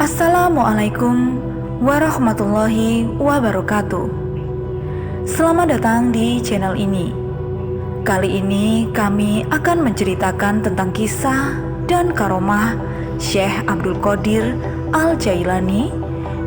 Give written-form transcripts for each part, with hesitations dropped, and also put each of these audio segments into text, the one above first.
Assalamualaikum warahmatullahi wabarakatuh. Selamat datang di channel ini. Kali ini kami akan menceritakan tentang kisah dan karomah Syekh Abdul Qadir Al-Jailani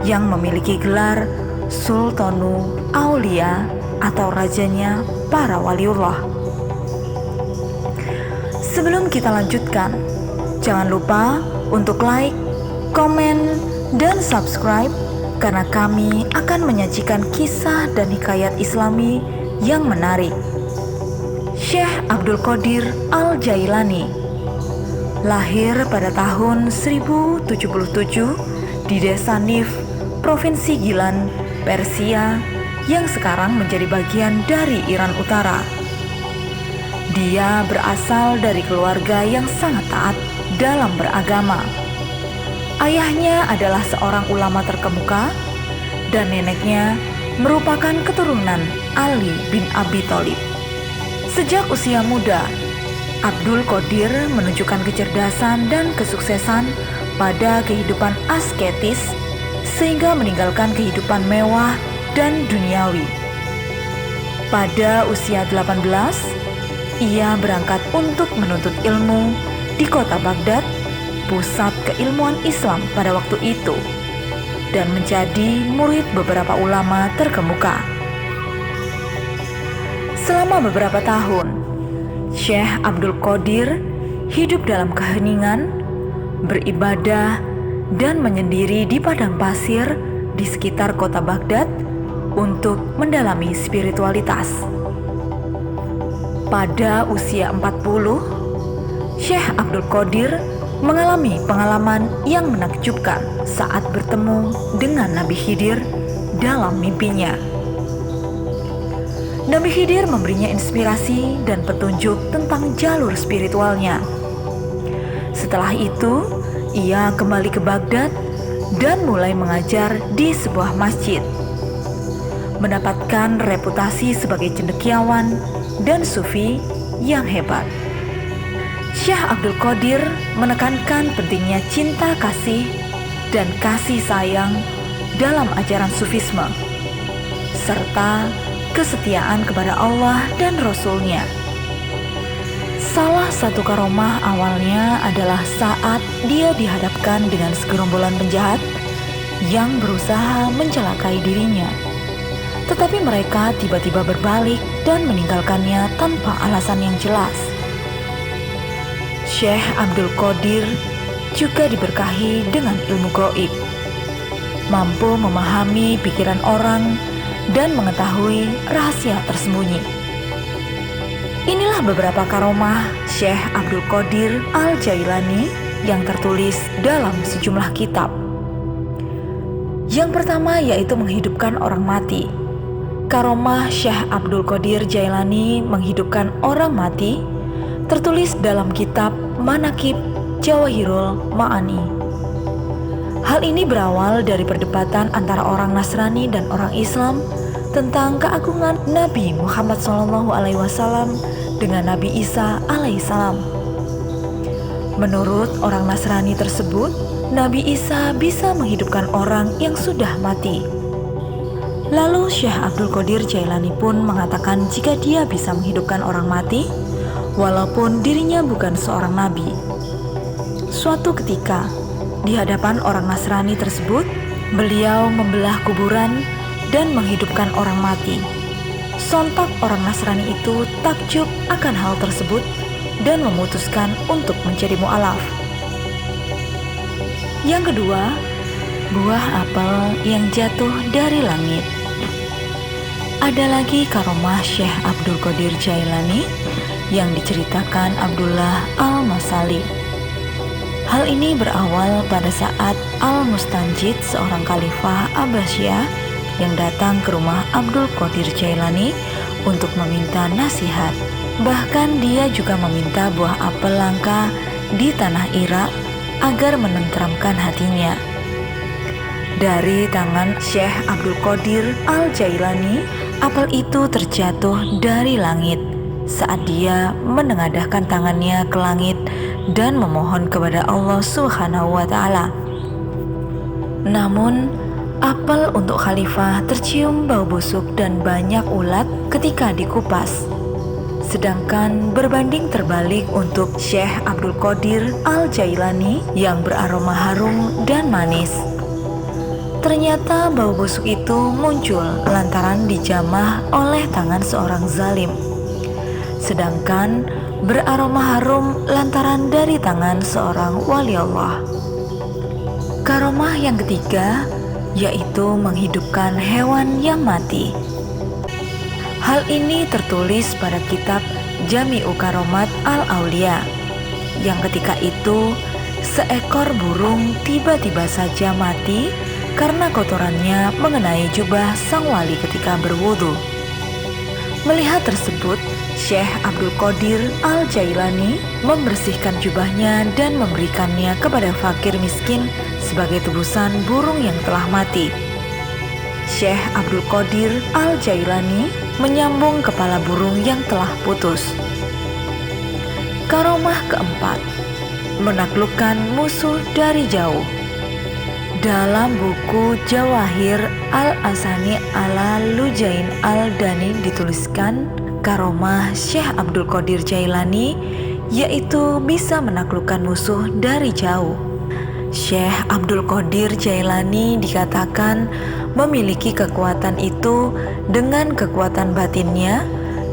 yang memiliki gelar Sultanu Aulia atau rajanya para waliullah. Sebelum kita lanjutkan, jangan lupa untuk like, komen, dan subscribe karena kami akan menyajikan kisah dan hikayat Islami yang menarik. Syekh Abdul Qadir Al-Jailani lahir pada tahun 1077 di desa Nif, Provinsi Gilan, Persia yang sekarang menjadi bagian dari Iran Utara. Dia berasal dari keluarga yang sangat taat dalam beragama. Ayahnya adalah seorang ulama terkemuka dan neneknya merupakan keturunan Ali bin Abi Thalib. Sejak usia muda, Abdul Qadir menunjukkan kecerdasan dan kesuksesan pada kehidupan asketis sehingga meninggalkan kehidupan mewah dan duniawi. Pada usia 18, ia berangkat untuk menuntut ilmu di kota Baghdad, pusat keilmuan Islam pada waktu itu, dan menjadi murid beberapa ulama terkemuka. Selama beberapa tahun, Syekh Abdul Qadir hidup dalam keheningan, beribadah, dan menyendiri di padang pasir di sekitar kota Baghdad untuk mendalami spiritualitas. Pada usia 40, Syekh Abdul Qadir mengalami pengalaman yang menakjubkan saat bertemu dengan Nabi Khidir dalam mimpinya. Nabi Khidir memberinya inspirasi dan petunjuk tentang jalur spiritualnya. Setelah itu, ia kembali ke Baghdad dan mulai mengajar di sebuah masjid. Mendapatkan reputasi sebagai cendekiawan dan sufi yang hebat. Syekh Abdul Qadir menekankan pentingnya cinta kasih dan kasih sayang dalam ajaran sufisme, serta kesetiaan kepada Allah dan Rasul-Nya. Salah satu karomah awalnya adalah saat dia dihadapkan dengan segerombolan penjahat yang berusaha mencelakai dirinya. Tetapi mereka tiba-tiba berbalik dan meninggalkannya tanpa alasan yang jelas. Syekh Abdul Qadir juga diberkahi dengan ilmu gaib, mampu memahami pikiran orang dan mengetahui rahasia tersembunyi. Inilah beberapa karomah Syekh Abdul Qadir Al-Jailani yang tertulis dalam sejumlah kitab. Yang pertama yaitu menghidupkan orang mati. Karomah Syekh Abdul Qadir Jailani menghidupkan orang mati tertulis dalam kitab Manaqib Jawahirul Ma'ani. Hal ini berawal dari perdebatan antara orang Nasrani dan orang Islam tentang keagungan Nabi Muhammad SAW dengan Nabi Isa alaihissalam. Menurut orang Nasrani tersebut, Nabi Isa bisa menghidupkan orang yang sudah mati. Lalu Syekh Abdul Qadir Jailani pun mengatakan jika dia bisa menghidupkan orang mati, walaupun dirinya bukan seorang nabi. Suatu ketika, di hadapan orang Nasrani tersebut, beliau membelah kuburan dan menghidupkan orang mati. Sontak orang Nasrani itu takjub akan hal tersebut dan memutuskan untuk menjadi mu'alaf. Yang kedua, buah apel yang jatuh dari langit. Ada lagi karomah Syekh Abdul Qadir Jailani yang diceritakan Abdullah Al-Masali. Hal ini berawal pada saat Al-Mustanjid, seorang khalifah Abbasiyah yang datang ke rumah Abdul Qadir Jailani untuk meminta nasihat. Bahkan dia juga meminta buah apel langka di tanah Irak agar menenteramkan hatinya. Dari tangan Syekh Abdul Qadir Al-Jailani, apel itu terjatuh dari langit saat dia menengadahkan tangannya ke langit dan memohon kepada Allah Subhanahu wa Ta'ala. Namun, apel untuk khalifah tercium bau busuk dan banyak ulat ketika dikupas. Sedangkan berbanding terbalik untuk Syekh Abdul Qadir Al-Jailani yang beraroma harum dan manis. Ternyata bau busuk itu muncul lantaran dijamah oleh tangan seorang zalim. Sedangkan beraroma harum lantaran dari tangan seorang wali Allah. Karomah yang ketiga yaitu menghidupkan hewan yang mati. Hal ini tertulis pada kitab Jami'u Karomat Al-Aulia, yang ketika itu seekor burung tiba-tiba saja mati karena kotorannya mengenai jubah sang wali ketika berwudu. Melihat tersebut, Syekh Abdul Qadir Al-Jailani membersihkan jubahnya dan memberikannya kepada fakir miskin sebagai tebusan burung yang telah mati. Syekh Abdul Qadir Al-Jailani menyambung kepala burung yang telah putus. Karomah keempat, menaklukkan musuh dari jauh. Dalam buku Jawahir Al-Asani ala Lujain Al-Dani dituliskan karomah Syekh Abdul Qadir Jailani yaitu bisa menaklukkan musuh dari jauh. Syekh Abdul Qadir Jailani dikatakan memiliki kekuatan itu dengan kekuatan batinnya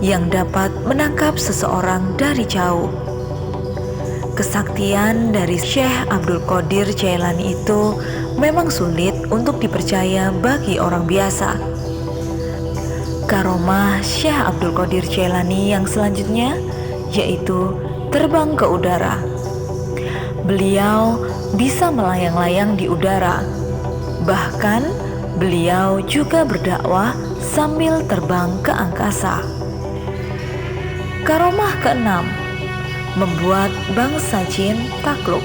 yang dapat menangkap seseorang dari jauh. Kesaktian dari Syekh Abdul Qadir Jailani itu memang sulit untuk dipercaya bagi orang biasa. Karomah Syekh Abdul Qadir Jailani yang selanjutnya yaitu terbang ke udara. Beliau bisa melayang-layang di udara. Bahkan beliau juga berdakwah sambil terbang ke angkasa. Karomah keenam, membuat bangsa jin takluk.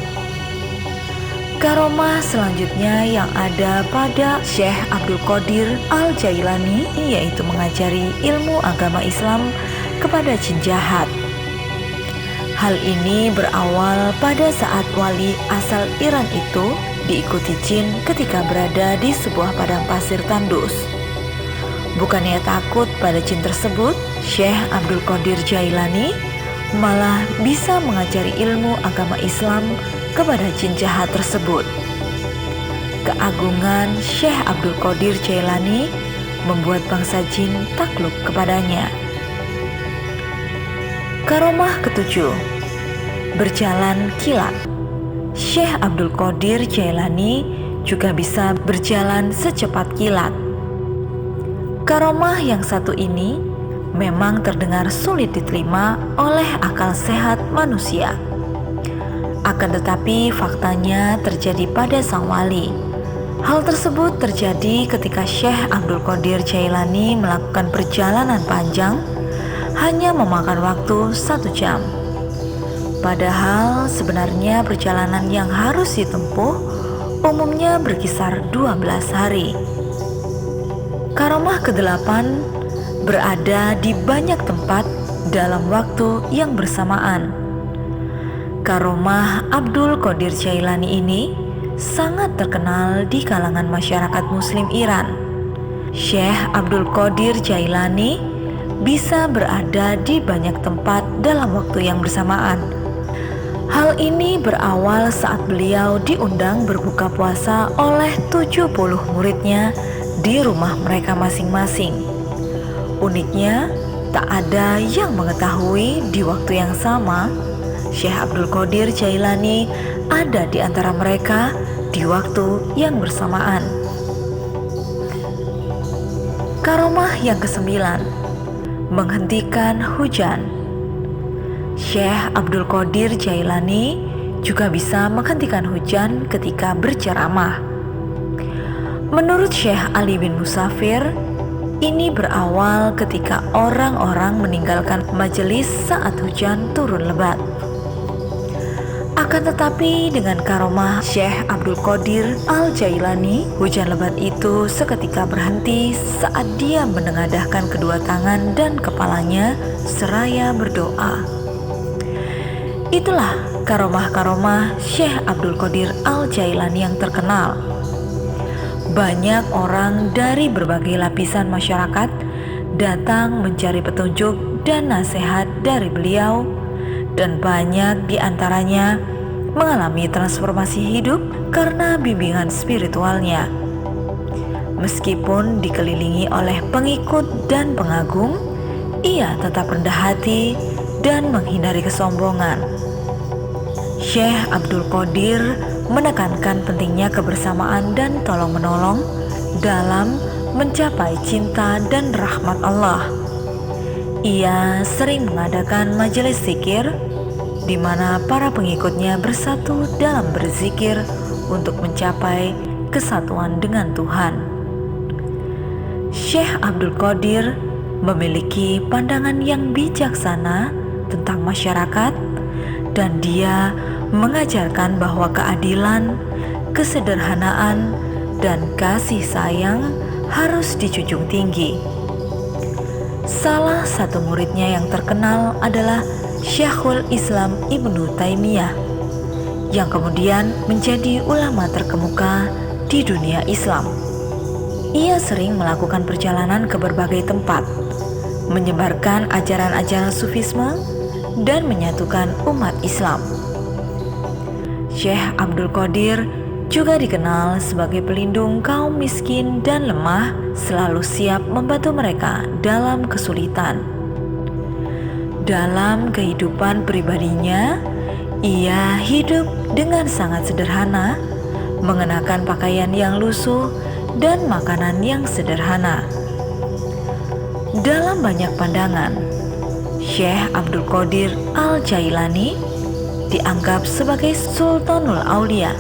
Karomah selanjutnya yang ada pada Syekh Abdul Qadir Al-Jailani yaitu mengajari ilmu agama Islam kepada jin jahat. Hal ini berawal pada saat wali asal Iran itu diikuti jin ketika berada di sebuah padang pasir tandus. Bukannya takut pada jin tersebut, Syekh Abdul Qadir Jailani malah bisa mengajari ilmu agama Islam kepada jin jahat tersebut. Keagungan Syekh Abdul Qadir Jailani membuat bangsa jin takluk kepadanya. Karomah ketujuh, berjalan kilat. Syekh Abdul Qadir Jailani juga bisa berjalan secepat kilat. Karomah yang satu ini memang terdengar sulit diterima oleh akal sehat manusia. Akan tetapi faktanya terjadi pada sang wali. Hal tersebut terjadi ketika Syekh Abdul Qadir Jailani melakukan perjalanan panjang hanya memakan waktu 1 jam. Padahal sebenarnya perjalanan yang harus ditempuh umumnya berkisar 12 hari. Karomah ke-8 berada di banyak tempat dalam waktu yang bersamaan. Karomah Abdul Qadir Jailani ini sangat terkenal di kalangan masyarakat Muslim Iran. Syekh Abdul Qadir Jailani bisa berada di banyak tempat dalam waktu yang bersamaan. Hal ini berawal saat beliau diundang berbuka puasa oleh 70 muridnya di rumah mereka masing-masing. Uniknya, tak ada yang mengetahui di waktu yang sama Syekh Abdul Qadir Jailani ada di antara mereka di waktu yang bersamaan. Karomah yang ke-9, menghentikan hujan. Syekh Abdul Qadir Jailani juga bisa menghentikan hujan ketika berceramah. Menurut Syekh Ali bin Musafir, ini berawal ketika orang-orang meninggalkan majelis saat hujan turun lebat. Akan tetapi dengan karomah Syekh Abdul Qadir Al-Jailani, hujan lebat itu seketika berhenti saat dia menengadahkan kedua tangan dan kepalanya seraya berdoa. Itulah karomah-karomah Syekh Abdul Qadir Al-Jailani yang terkenal. Banyak orang dari berbagai lapisan masyarakat datang mencari petunjuk dan nasihat dari beliau, dan banyak di antaranya mengalami transformasi hidup karena bimbingan spiritualnya. Meskipun dikelilingi oleh pengikut dan pengagum, ia tetap rendah hati dan menghindari kesombongan. Syekh Abdul Qadir menekankan pentingnya kebersamaan dan tolong-menolong dalam mencapai cinta dan rahmat Allah. Ia sering mengadakan majelis zikir di mana para pengikutnya bersatu dalam berzikir untuk mencapai kesatuan dengan Tuhan. Syekh Abdul Qadir memiliki pandangan yang bijaksana tentang masyarakat, dan dia mengajarkan bahwa keadilan, kesederhanaan, dan kasih sayang harus dijunjung tinggi. Salah satu muridnya yang terkenal adalah Syekhul Islam Ibnu Taimiyah, yang kemudian menjadi ulama terkemuka di dunia Islam. Ia sering melakukan perjalanan ke berbagai tempat, menyebarkan ajaran-ajaran sufisme, dan menyatukan umat Islam. Syekh Abdul Qadir juga dikenal sebagai pelindung kaum miskin dan lemah, selalu siap membantu mereka dalam kesulitan. Dalam kehidupan pribadinya, ia hidup dengan sangat sederhana, mengenakan pakaian yang lusuh dan makanan yang sederhana. Dalam banyak pandangan, Syekh Abdul Qadir Al-Jailani dianggap sebagai Sultanul Aulia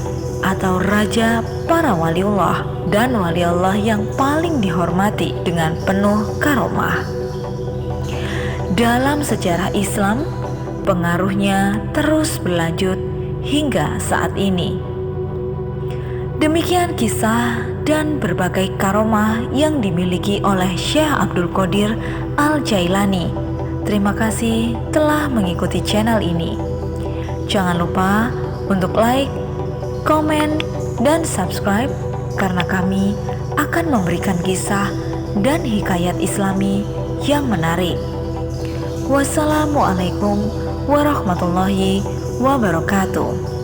atau raja para waliullah dan wali Allah yang paling dihormati dengan penuh karomah. Dalam sejarah Islam, pengaruhnya terus berlanjut hingga saat ini. Demikian kisah dan berbagai karomah yang dimiliki oleh Syekh Abdul Qadir Al-Jailani. Terima kasih telah mengikuti channel ini. Jangan lupa untuk like, komen, dan subscribe, karena kami akan memberikan kisah dan hikayat Islami yang menarik. Wassalamualaikum warahmatullahi wabarakatuh.